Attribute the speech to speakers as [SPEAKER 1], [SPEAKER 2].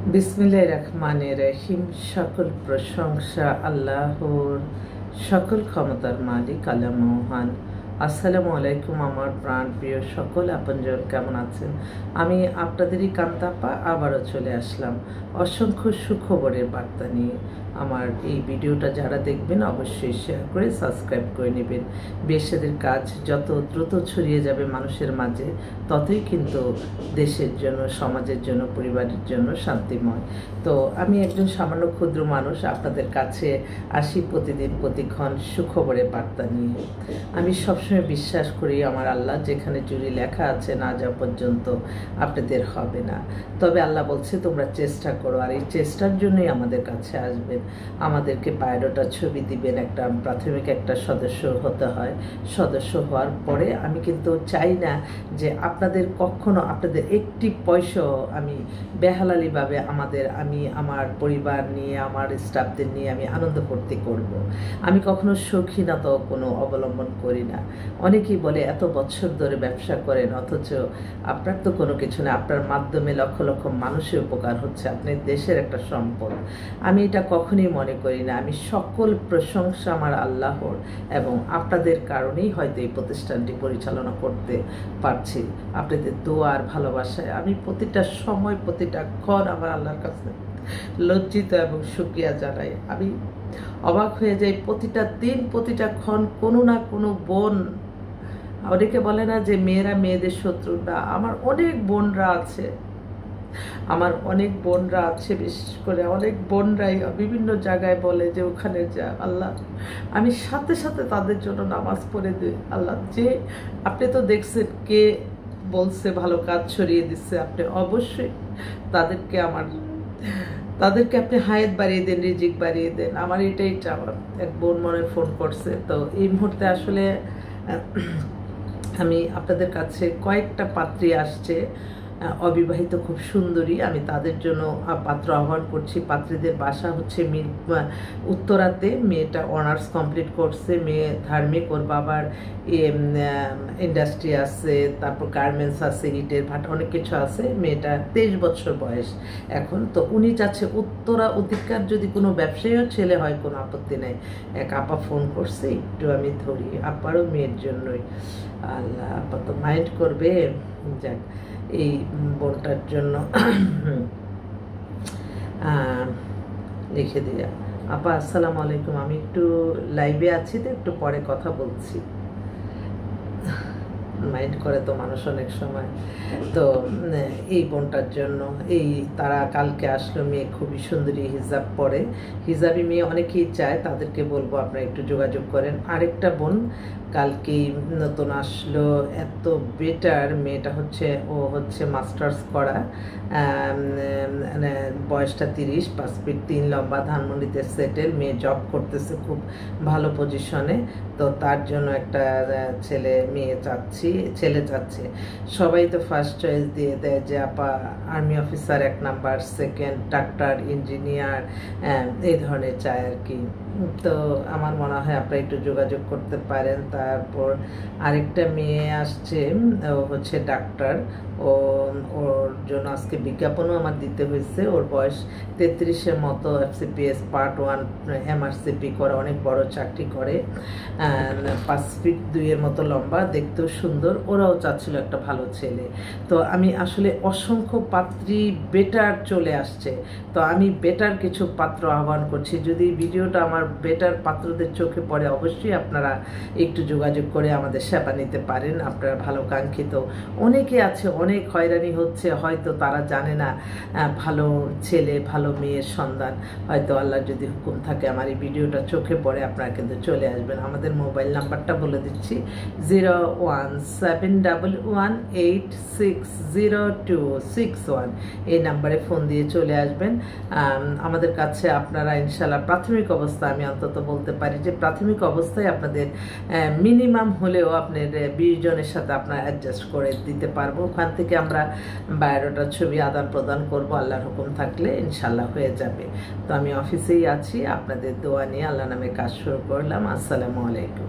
[SPEAKER 1] বিসমিল্লাহির রহমানির রহিম। সকল প্রশংসা আল্লাহর, সকল ক্ষমতার মালিক আল্লাহ মহান। আসসালামু আলাইকুম আমার প্রাণ প্রিয় সকল আপনজন, কেমন আছেন? আমি আপনাদেরই কান্তাপা আবারও চলে আসলাম অসংখ্য সুখবরের বার্তা নিয়ে। আমার এই ভিডিওটা যারা দেখবেন অবশ্যই শেয়ার করে সাবস্ক্রাইব করে নেবেন। বিয়ের কাজ যত দ্রুত ছড়িয়ে যাবে মানুষের মাঝে, ততই কিন্তু দেশের জন্য, সমাজের জন্য, পরিবারের জন্য শান্তিময়। তো আমি একজন সামান্য ক্ষুদ্র মানুষ, আপনাদের কাছে আসি প্রতিদিন প্রতিক্ষণ সুখবরের বার্তা নিয়ে। আমি সবসময় বিশ্বাস করি আমার আল্লাহ যেখানে জুড়ে লেখা আছে না যাওয়া পর্যন্ত আপনাদের হবে না। তবে আল্লাহ বলছে তোমরা চেষ্টা করো, আর এই চেষ্টার জন্যই আমাদের কাছে আসবেন। আমাদেরকে বায়োডাটা ছবি দিবেন, একটা প্রাথমিক একটা সদস্য হতে হয়। সদস্য হওয়ার পরে আমি কিন্তু চাই না যে আপনাদের কখনো আপনাদের একটি পয়সাও আমি বেহালালিভাবে আমি আমার পরিবার নিয়ে, আমার স্টাফদের নিয়ে আমি আনন্দ ফুর্তি করব। আমি কখনো শৌখিনতা কোনো অবলম্বন করি না। অনেকেই বলে এত বছর ধরে ব্যবসা করেন, অথচ আপনার তো কোনো কিছু না, আপনার মাধ্যমে লক্ষ লক্ষ মানুষের উপকার হচ্ছে, আপনি দেশের একটা সম্পদ। আমি এটা কখনোই মনে করি না। আমি সকল প্রশংসা আমার আল্লাহর, এবং আপনাদের কারণেই হয়তো এই প্রতিষ্ঠানটি পরিচালনা করতে পারছি। আপনাদের দোয়ার ভালোবাসায় আমি প্রতিটা সময়, প্রতিটা ক্ষণ আমার আল্লাহর কাছে লজ্জিত এবং শুকরিয়া জানাই। আমি অবাক হয়ে যাই, প্রতিটা দিন, প্রতিটা ক্ষণ কোনো না কোনো বোন, অনেকে বলে না যে মেয়েরা মেয়েদের শত্রু না, আমার অনেক বোনরা আছে, বিশেষ করে অনেক বোনরাই বিভিন্ন জায়গায় বলে যে ওখানে যা। আল্লাহ, আমি সাথে সাথে তাদের জন্য নামাজ পড়ে দিই। আল্লাহ, যে আপনি তো দেখছেন কে বলছে ভালো কাজ ছড়িয়ে দিচ্ছে, আপনি অবশ্যই তাদেরকে আপনি হায়াত বাড়িয়ে দেন, রিজিক বাড়িয়ে দেন। আমার এটাই চাওয়া। এক বোন মনে ফোন করছে, তো এই মুহূর্তে আসলে আমি আপনাদের কাছে কয়েকটা পাত্রী আসছে, অবিবাহিত, খুব সুন্দরী। আমি তাদের জন্য পাত্র আহ্বান করছি। পাত্রীদের বাসা হচ্ছে উত্তরাতে। মেয়েটা অনার্স কমপ্লিট করছে, মেয়ে ধার্মিক, ওর বাবার ইন্ডাস্ট্রি আছে, তারপর গার্মেন্টস আছে, ইটের ভাটা, অনেক কিছু আছে। মেয়েটা 23 বছর বয়স এখন। তো উনি চাচ্ছে উত্তরা অধিকার যদি কোনো ব্যবসায়ীও ছেলে হয় কোনো আপত্তি নেই। এক আপা ফোন করছে, একটু আমি ধরি, আপারও মেয়ের জন্যই। আল্লাহ, আপা তো মাইন্ড করবে। যাক, এই বোনটার জন্য লিখে দিয়া। আপা আসসালামু আলাইকুম, আমি একটু লাইভে আছি, তো একটু পরে কথা বলছি। মাইন্ড করে তো মানুষ অনেক সময়। তো এই বোনটার জন্য, তারা কালকে আসলো, মেয়ে খুবই সুন্দরী, হিজাব পরে, হিজাবি মেয়ে অনেকেই চায়, তাদেরকে বলবো আপনারা একটু যোগাযোগ করেন। আরেকটা বোন কালকেই নতুন আসলো, এত বেটার মেয়েটা, ও হচ্ছে মাস্টার্স করা, বয়সটা 30, 5 ফিট 3 লম্বা, ধানমন্ডিতে সেটেল, মেয়ে জব করতেছে খুব ভালো পজিশনে। তো তার জন্য একটা ছেলে চাচ্ছে। সবাই তো ফার্স্ট চয়েস দিয়ে দেয় যে আপা army officer 1 number, second doctor, engineer, এই ধরনের চায় আর কি। তো আমার মনে হয় আপনারা একটু যোগাযোগ করতে পারেন। তারপর আরেকটা মেয়ে আসছে, ও হচ্ছে ডাক্তার। ওর জন্য আজকে বিজ্ঞাপনও আমার দিতে হয়েছে। ওর বয়স 33-এর মতো, FCPS পার্ট 1 MRCP করে, অনেক বড় চাকরি করে, 5 ফিট 2-এর মতো লম্বা, দেখতেও সুন্দর। ওরাও চাচ্ছিল একটা ভালো ছেলে। তো আমি আসলে অসংখ্য পাত্রী বেটার চলে আসছে, তো আমি বেটার কিছু পাত্র আহ্বান করছি। যদি ভিডিওটা আমার বেটার পাত্রদের চোখে পড়ে, অবশ্যই আপনারা একটু যোগাযোগ করে আমাদের সেবা নিতে পারেন। আপনারা ভালো কাঙ্ক্ষিত অনেকে আছে, অনেক হয়রানি হচ্ছে, হয়তো তারা জানে না ভালো ছেলে ভালো মেয়ের সন্ধান। হয়তো আল্লাহ যদি হুকুম থাকে আমার এই ভিডিওটা চোখে পড়ে, আপনারা কিন্তু চলে আসবেন। আমাদের মোবাইল নাম্বারটা বলে দিচ্ছি, 01711860261। এই নাম্বারে ফোন দিয়ে চলে আসবেন আমাদের কাছে। আপনারা ইনশাল্লাহ প্রাথমিক অবস্থা, আমি অন্তত বলতে পারি যে প্রাথমিক অবস্থায় আপনাদের মিনিমাম হলেও আপনার 20 জনের সাথে আপনারা অ্যাডজাস্ট করে দিতে পারবো। ওখান থেকে আমরা বায়োডাটার ছবি আদান প্রদান করবো, আল্লাহর হুকুম থাকলে ইনশাল্লাহ হয়ে যাবে। তো আমি অফিসেই আছি, আপনাদের দোয়া নিয়ে আল্লাহ নামে কাজ শুরু করলাম। আসসালামু আলাইকুম।